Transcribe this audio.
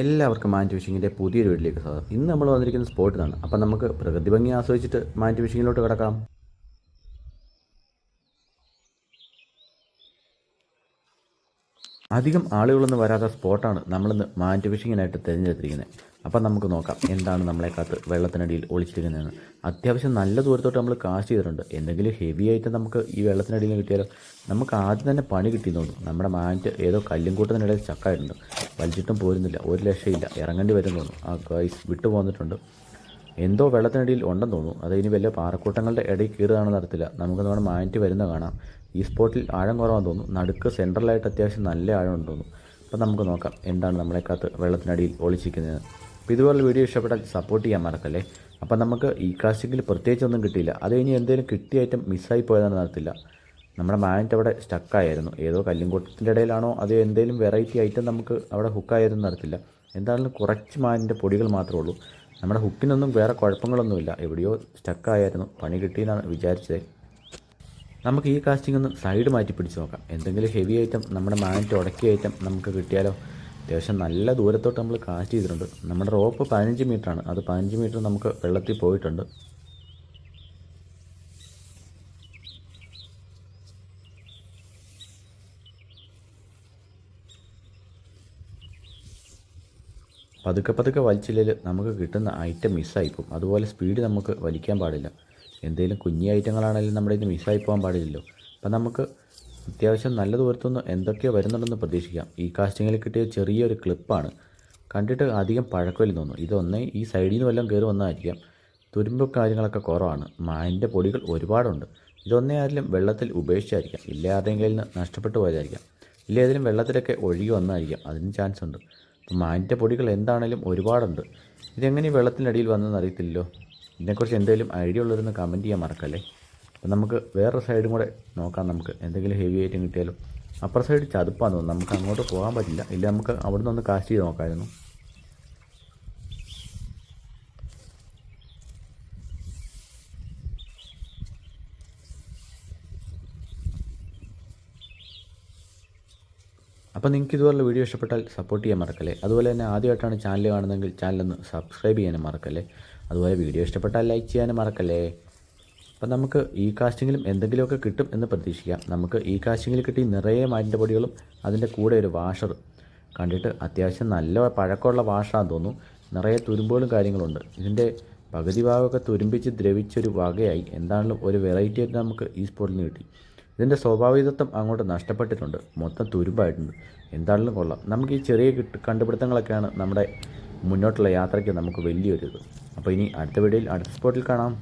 എല്ലാവർക്കും മാൻറ്റ് ഫിഷിങ്ങിൻ്റെ പുതിയൊരു വീട്ടിലേക്ക് സ്വാഗതം. ഇന്ന് നമ്മൾ വന്നിരിക്കുന്ന സ്പോട്ടിലാണ്. അപ്പം നമുക്ക് പ്രകൃതി ഭംഗി ആസ്വദിച്ചിട്ട് മാൻറ്റ് ഫിഷിങ്ങിലോട്ട് കിടക്കാം. അധികം ആളുകളൊന്നും വരാത്ത സ്പോട്ടാണ് നമ്മളിന്ന് മാൻറ്റ് ഫിഷിങ്ങിനായിട്ട് തിരഞ്ഞെടുത്തിരിക്കുന്നത്. അപ്പം നമുക്ക് നോക്കാം എന്താണ് നമ്മളെ കാത്ത് വെള്ളത്തിനടിയിൽ ഒളിച്ചിരിക്കുന്നതെന്ന്. അത്യാവശ്യം നല്ല ദൂരത്തോട്ട് നമ്മൾ കാസ്റ്റ് ചെയ്തിട്ടുണ്ട്. എന്തെങ്കിലും ഹെവി ആയിട്ട് നമുക്ക് ഈ വെള്ളത്തിനടിയിൽ കിട്ടിയാലോ. നമുക്ക് ആദ്യം തന്നെ പണി കിട്ടിയെന്ന് തോന്നുന്നു. നമ്മുടെ മാൻറ്റ് ഏതോ കല്ലും കൂട്ടത്തിനിടയിൽ ചക്കായിട്ടുണ്ട്. വലിച്ചിട്ടും പോരുന്നില്ല, ഒരു രക്ഷയില്ല, ഇറങ്ങേണ്ടി വരും തോന്നുന്നു. ആ ഗൈസ് വിട്ടു പോന്നിട്ടുണ്ട്. എന്തോ വെള്ളത്തിനടിയിൽ ഉണ്ടെന്ന് തോന്നുന്നു. അത് ഇനി വലിയ പാറക്കൂട്ടങ്ങളുടെ ഇടയിൽ കയറുകയാണെന്ന് അറിയത്തില്ല. നമുക്ക് നമ്മുടെ മാൻറ്റ് വരുന്ന കാണാം. ഈ സ്പോട്ടിൽ ആഴം കുറവാന്ന് തോന്നുന്നു. നടുക്ക് സെൻട്രലായിട്ട് അത്യാവശ്യം നല്ല ആഴം ഉണ്ടെന്ന് തോന്നുന്നു. അപ്പോൾ നമുക്ക് നോക്കാം എന്താണ് നമ്മളെക്കാത്ത് വെള്ളത്തിനടിയിൽ ഒളിച്ചിരിക്കുന്നത്. അപ്പോൾ ഇതുപോലെ വീഡിയോ ഇഷ്ടപ്പെട്ടാൽ സപ്പോർട്ട് ചെയ്യാൻ മറക്കല്ലേ. അപ്പോൾ നമുക്ക് ഈ കാസ്റ്റിങ്ങിൽ പ്രത്യേകിച്ചൊന്നും കിട്ടിയില്ല. അത് കഴിഞ്ഞ് എന്തെങ്കിലും കിട്ടിയ ഐറ്റം മിസ്സായി പോയതാണെന്ന് അറിയത്തില്ല. നമ്മുടെ മാൻറ്റ് അവിടെ സ്റ്റക്കായിരുന്നു. ഏതോ കല്ലിൻകൂട്ടത്തിൻ്റെ ഇടയിലാണോ അതോ എന്തെങ്കിലും വെറൈറ്റി ഐറ്റം നമുക്ക് അവിടെ ഹുക്കായിരുന്നു അറിയത്തില്ല. എന്തായാലും കുറച്ച് മാനിൻ്റെ പൊടികൾ മാത്രമേ ഉള്ളൂ. നമ്മുടെ ഹുക്കിനൊന്നും വേറെ കുഴപ്പങ്ങളൊന്നുമില്ല. എവിടെയോ സ്റ്റക്കായിരുന്നു. പണി കിട്ടിയെന്നാണ് വിചാരിച്ചത്. നമുക്ക് ഈ കാസ്റ്റിംഗ് ഒന്ന് സൈഡ് മാറ്റി പിടിച്ച് നോക്കാം. എന്തെങ്കിലും ഹെവി ഐറ്റം നമ്മുടെ മാനിറ്റ് ഉടക്കിയ ഐറ്റം നമുക്ക് കിട്ടിയാലോ. അത്യാവശ്യം നല്ല ദൂരത്തോട്ട് നമ്മൾ കാസ്റ്റ് ചെയ്തിട്ടുണ്ട്. നമ്മുടെ റോപ്പ് 15 മീറ്ററാണ്. അത് 15 മീറ്റർ നമുക്ക് വെള്ളത്തിൽ പോയിട്ടുണ്ട്. പതുക്കെ പതുക്കെ വലിച്ചില്ലെങ്കിൽ നമുക്ക് കിട്ടുന്ന ഐറ്റം മിസ്സായിപ്പോവും. അതുപോലെ സ്പീഡ് നമുക്ക് വലിക്കാൻ പാടില്ല. എന്തെങ്കിലും കുഞ്ഞി ഐറ്റങ്ങളാണെങ്കിലും നമ്മുടെ ഇത് മിസ്സായി പോകാൻ പാടില്ലല്ലോ. അപ്പം നമുക്ക് അത്യാവശ്യം നല്ല ദൂരത്തുനിന്ന് എന്തൊക്കെയോ വരുന്നുണ്ടെന്ന് പ്രതീക്ഷിക്കാം. ഈ കാസ്റ്റിങ്ങിൽ കിട്ടിയ ചെറിയൊരു ക്ലിപ്പാണ്. കണ്ടിട്ട് അധികം പഴക്കമില്ലെന്ന് തോന്നുന്നു. ഇതൊന്നേ ഈ സൈഡിൽ നിന്ന് വല്ലതും കയറി വന്നതായിരിക്കാം. തുരുമ്പ് കാര്യങ്ങളൊക്കെ കുറവാണ്. മാനിൻ്റെ പൊടികൾ ഒരുപാടുണ്ട്. ഇതൊന്നേ ആരെങ്കിലും വെള്ളത്തിൽ ഉപേക്ഷിച്ചായിരിക്കാം. ഇല്ല ആരുടെയെങ്കിലും നിന്ന് നഷ്ടപ്പെട്ടു പോയതായിരിക്കാം. ഇല്ല ഏതെങ്കിലും വെള്ളത്തിലൊക്കെ ഒഴുകി വന്നതായിരിക്കാം. അതിന് ചാൻസ് ഉണ്ട്. അപ്പം മാനിൻ്റെ പൊടികൾ എന്താണേലും ഒരുപാടുണ്ട്. ഇതെങ്ങനെ ഈ വെള്ളത്തിനടിയിൽ വന്നതെന്ന് അറിയത്തില്ലല്ലോ. ഇതിനെക്കുറിച്ച് എന്തെങ്കിലും ഐഡിയ ഉള്ളവരൊന്ന് കമൻറ്റ് ചെയ്യാൻ മറക്കല്ലേ. അപ്പം നമുക്ക് വേറൊരു സൈഡും കൂടെ നോക്കാം. നമുക്ക് എന്തെങ്കിലും ഹെവി ആയിട്ട് കിട്ടിയാലോ. അപ്പുറ സൈഡ് ചതുപ്പാന്ന് തോന്നുന്നു. നമുക്ക് അങ്ങോട്ട് പോകാൻ പറ്റില്ല. ഇല്ല നമുക്ക് അവിടെ നിന്ന് ഒന്ന് കാസ്റ്റ് ചെയ്ത് നോക്കാമായിരുന്നു. അപ്പോൾ നിങ്ങൾക്ക് ഇതുപോലുള്ള വീഡിയോ ഇഷ്ടപ്പെട്ടാൽ സപ്പോർട്ട് ചെയ്യാൻ മറക്കല്ലേ. അതുപോലെ തന്നെ ആദ്യമായിട്ടാണ് ചാനൽ കാണുന്നതെങ്കിൽ ചാനലൊന്ന് സബ്സ്ക്രൈബ് ചെയ്യാനും മറക്കല്ലേ. അതുപോലെ വീഡിയോ ഇഷ്ടപ്പെട്ടാൽ ലൈക്ക് ചെയ്യാനും മറക്കല്ലേ. അപ്പം നമുക്ക് ഈ കാസ്റ്റിങ്ങിലും എന്തെങ്കിലുമൊക്കെ കിട്ടും എന്ന് പ്രതീക്ഷിക്കാം. നമുക്ക് ഈ കാസ്റ്റിങ്ങിൽ കിട്ടി നിറയെ മാനിൻ്റെ പൊടികളും അതിൻ്റെ കൂടെ ഒരു വാഷർ. കണ്ടിട്ട് അത്യാവശ്യം നല്ല പഴക്കമുള്ള വാഷാന്ന് തോന്നുന്നു. നിറയെ തുരുമ്പുകളും കാര്യങ്ങളുണ്ട്. ഇതിൻ്റെ പകുതി ഭാഗമൊക്കെ തുരുമ്പിച്ച് ദ്രവിച്ചൊരു വകയായി. എന്താണെങ്കിലും ഒരു വെറൈറ്റി ആയിട്ട് നമുക്ക് ഈ സ്പോട്ടിൽ നിന്ന് കിട്ടി. ഇതിൻ്റെ സ്വാഭാവികത്വം അങ്ങോട്ട് നഷ്ടപ്പെട്ടിട്ടുണ്ട്. മൊത്തം തുരുമ്പായിട്ടുണ്ട്. എന്താണെങ്കിലും കൊള്ളാം. നമുക്ക് ഈ ചെറിയ കണ്ടുപിടുത്തങ്ങളൊക്കെയാണ് നമ്മുടെ മുന്നോട്ടുള്ള യാത്രയ്ക്ക് നമുക്ക് വലിയൊരു ഇത്. അപ്പോൾ ഇനി അടുത്ത വീഡിയോയിൽ അടുത്ത സ്പോട്ടിൽ കാണാം.